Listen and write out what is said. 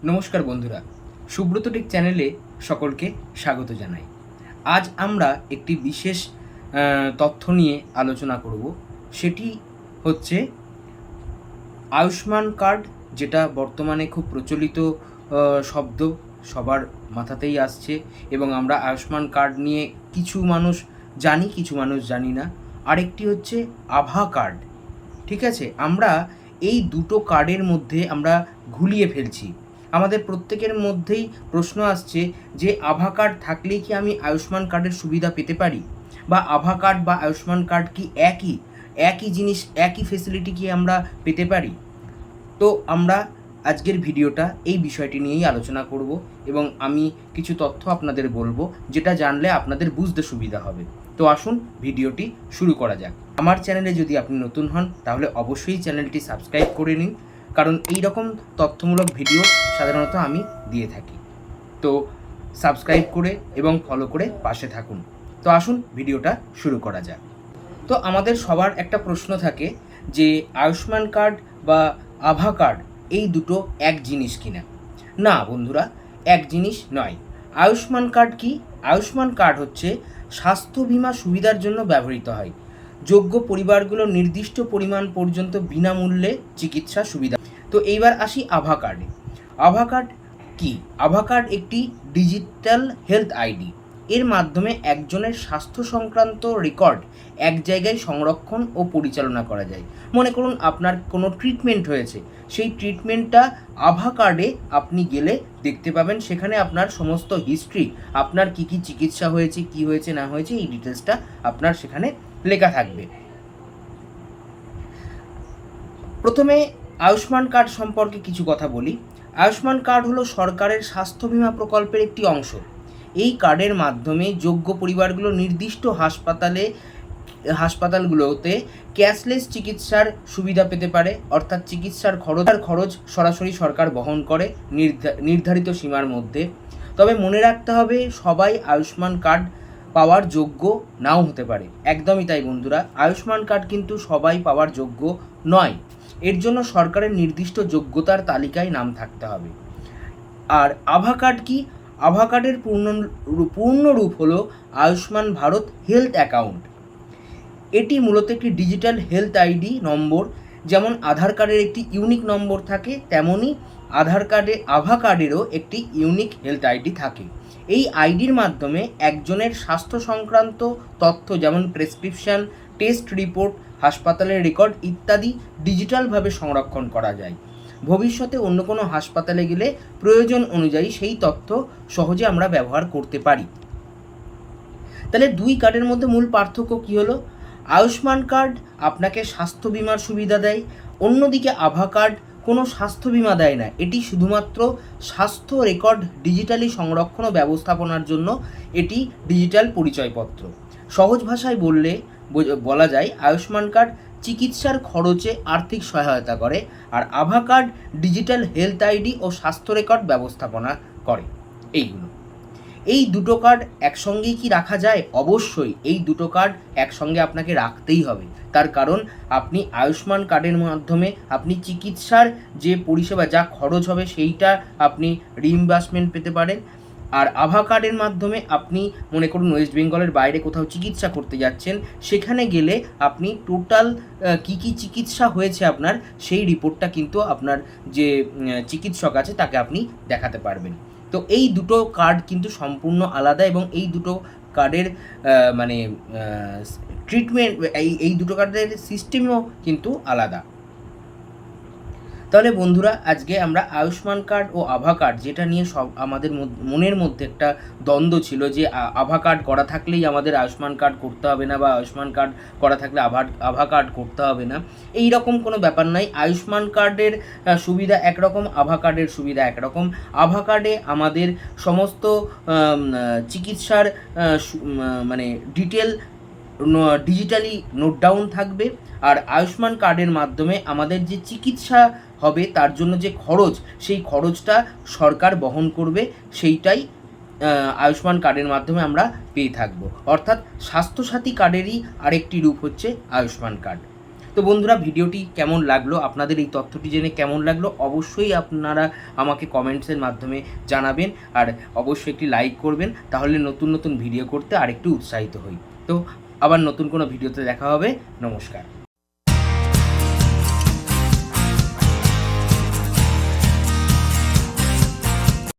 নমস্কার বন্ধুরা, সুব্রত টেক চ্যানেলে সকলকে স্বাগত জানাই। আজ আমরা একটি বিশেষ তথ্য নিয়ে আলোচনা করব। সেটি হচ্ছে আয়ুষ্মান কার্ড, যেটা বর্তমানে খুব প্রচলিত শব্দ, সবার মাথাতেই আসছে এবং আমরা আয়ুষ্মান কার্ড নিয়ে কিছু মানুষ জানি, কিছু মানুষ জানি না। আরেকটি হচ্ছে আভা কার্ড। ঠিক আছে, আমরা এই দুটো কার্ডের মধ্যে আমরা ঘুলিয়ে ফেলছি। আমাদের প্রত্যেকের মধ্যেই প্রশ্ন আসছে যে আভা কার্ড থাকলেই কি আমি আয়ুষ্মান কার্ডের সুবিধা পেতে পারি, বা আভা কার্ড বা আয়ুষ্মান কার্ড কি একই জিনিস, একই ফেসিলিটি কি আমরা পেতে পারি? তো আমরা আজকের ভিডিওটা এই বিষয়টি নিয়েই আলোচনা করব এবং আমি কিছু তথ্য আপনাদের বলবো, যেটা জানলে আপনাদের বুঝতে সুবিধা হবে। তো আসুন ভিডিওটি শুরু করা যাক। আমার চ্যানেলে যদি আপনি নতুন হন তাহলে অবশ্যই চ্যানেলটি সাবস্ক্রাইব করে নিন, কারণ এই রকম তথ্যমূলক ভিডিও সাধারণত আমি দিয়ে থাকি। তো সাবস্ক্রাইব করে এবং ফলো করে পাশে থাকুন। তো আসুন ভিডিওটা শুরু করা যাক। তো আমাদের সবার একটা প্রশ্ন থাকে যে আয়ুষ্মান কার্ড বা আভা কার্ড এই দুটো এক জিনিস কিনা। না বন্ধুরা, এক জিনিস নয়। আয়ুষ্মান কার্ড কি? আয়ুষ্মান কার্ড হচ্ছে স্বাস্থ্য বীমা সুবিধার জন্য ব্যবহৃত হয়। যোগ্য পরিবারগুলো নির্দিষ্ট পরিমাণ পর্যন্ত বিনামূল্যে চিকিৎসা সুবিধা। তো এইবার আসি আভা কার্ডে। আভা কার্ড কি? আভা কার্ড একটি ডিজিটাল হেলথ আইডি। এর মাধ্যমে একজনের স্বাস্থ্য সংক্রান্ত রেকর্ড এক জায়গায় সংরক্ষণ ও পরিচালনা করা যায়। মনে করুন আপনার কোনো ট্রিটমেন্ট হয়েছে, সেই ট্রিটমেন্টটা আভা কার্ডে আপনি গেলে দেখতে পাবেন। সেখানে আপনার সমস্ত হিস্ট্রি, আপনার কি কি চিকিৎসা হয়েছে, কি হয়েছে না হয়েছে, এই ডিটেলসটা আপনার সেখানে লেখা থাকবে। প্রথমে আয়ুষ্মান কার্ড সম্পর্কে কিছু কথা বলি। আয়ুষ্মান কার্ড হলো সরকারের স্বাস্থ্য বীমা প্রকল্পের একটি অংশ। এই কার্ডের মাধ্যমে যোগ্য পরিবারগুলো নির্দিষ্ট হাসপাতালগুলোতে ক্যাশলেস চিকিৎসার সুবিধা পেতে পারে। অর্থাৎ চিকিৎসার খরচ সরাসরি সরকার বহন করে নির্ধারিত সীমার মধ্যে। তবে মনে রাখতে হবে, সবাই আয়ুষ্মান কার্ড পাওয়ার যোগ্য নাও হতে পারে। একদমই তাই বন্ধুরা, আয়ুষ্মান কার্ড কিন্তু সবাই পাওয়ার যোগ্য নয়। এর জন্য সরকারের নির্দিষ্ট যোগ্যতার তালিকায় নাম থাকতে হবে। আর আভা কার্ড কি? আভা কার্ডের পূর্ণরূপ হলো আয়ুষ্মান ভারত হেলথ অ্যাকাউন্ট। এটি মূলত একটি ডিজিটাল হেলথ আইডি নম্বর। যেমন আধার কার্ডের একটি ইউনিক নম্বর থাকে, তেমনই আভা কার্ডেরও একটি ইউনিক হেলথ আইডি থাকে। এই আইডির মাধ্যমে একজনের স্বাস্থ্য সংক্রান্ত তথ্য, যেমন প্রেসক্রিপশন, টেস্ট রিপোর্ট, হাসপাতালের রেকর্ড ইত্যাদি ডিজিটালভাবে সংরক্ষণ করা যায়। ভবিষ্যতে অন্য কোনো হাসপাতালে গেলে প্রয়োজন অনুযায়ী সেই তথ্য সহজে আমরা ব্যবহার করতে পারি। তাহলে দুই কার্ডের মধ্যে মূল পার্থক্য কী হলো? আয়ুষ্মান কার্ড আপনাকে স্বাস্থ্য বিমার সুবিধা দেয়, অন্যদিকে আভা কার্ড কোনো স্বাস্থ্য বিমা দেয় না। এটি শুধুমাত্র স্বাস্থ্য রেকর্ড ডিজিটালি সংরক্ষণ ও ব্যবস্থাপনার জন্য এটি ডিজিটাল পরিচয়পত্র। সহজ ভাষায় বলা যায় আয়ুষ্মান কার্ড চিকিৎসার খরচে আর্থিক সহায়তা করে, আর আভা কার্ড ডিজিটাল হেলথ আইডি ও স্বাস্থ্য রেকর্ড ব্যবস্থাপনা করে। এই দুটো কার্ড একসঙ্গেই কি রাখা যায়? অবশ্যই এই দুটো কার্ড একসঙ্গে আপনাকে রাখতেই হবে। তার কারণ আপনি আয়ুষ্মান কার্ডের মাধ্যমে আপনি চিকিৎসার যে পরিষেবা, যা খরচ হবে সেইটা আপনি রিইম্বার্সমেন্ট পেতে পারেন। আর আভা কার্ডের মাধ্যমে আপনি মনে করুন ওয়েস্ট বেঙ্গলের বাইরে কোথাও চিকিৎসা করতে যাচ্ছেন, সেখানে গেলে আপনি টোটাল কী কী চিকিৎসা হয়েছে আপনার, সেই রিপোর্টটা কিন্তু আপনার যে চিকিৎসক আছে তাকে আপনি দেখাতে পারবেন। তো এই দুটো কার্ড কিন্তু সম্পূর্ণ আলাদা, এবং এই দুটো কার্ডের ট্রিটমেন্ট, এই দুটো কার্ডের সিস্টেমও কিন্তু আলাদা। তাহলে বন্ধুরা, আজকে আমরা আয়ুষ্মান কার্ড ও আভা কার্ড, যেটা নিয়ে আমাদের মনের মধ্যে একটা দ্বন্দ্ব ছিল যে আভা কার্ড করা থাকলেই আমাদের আয়ুষ্মান কার্ড করতে হবে না, বা আয়ুষ্মান কার্ড করা থাকলে আভা কার্ড করতে হবে না, এই রকম কোনো ব্যাপার নাই। আয়ুষ্মান কার্ডের সুবিধা একরকম, আভা কার্ডের সুবিধা একরকম। আভা কার্ডে আমাদের সমস্ত চিকিৎসার ডিটেল ডিজিটালি নোট ডাউন থাকবে। আর আয়ুষ্মান কার্ডের মাধ্যমে আমাদের যে চিকিৎসা হবে তার জন্য যে খরচ, সেই খরচটা সরকার বহন করবে, সেইটাই আয়ুষ্মান কার্ডের মাধ্যমে আমরা পেয়ে থাকবো। অর্থাৎ স্বাস্থ্যসাথী কার্ডেরই আরেকটি রূপ হচ্ছে আয়ুষ্মান কার্ড। তো বন্ধুরা, ভিডিওটি কেমন লাগলো, আপনাদের এই তথ্যটি জেনে কেমন লাগলো, অবশ্যই আপনারা আমাকে কমেন্টসের মাধ্যমে জানাবেন। আর অবশ্যই একটি লাইক করবেন, তাহলে নতুন নতুন ভিডিও করতে আরেকটু উৎসাহিত হই। তো আবার নতুন কোনো ভিডিওতে দেখা হবে। নমস্কার।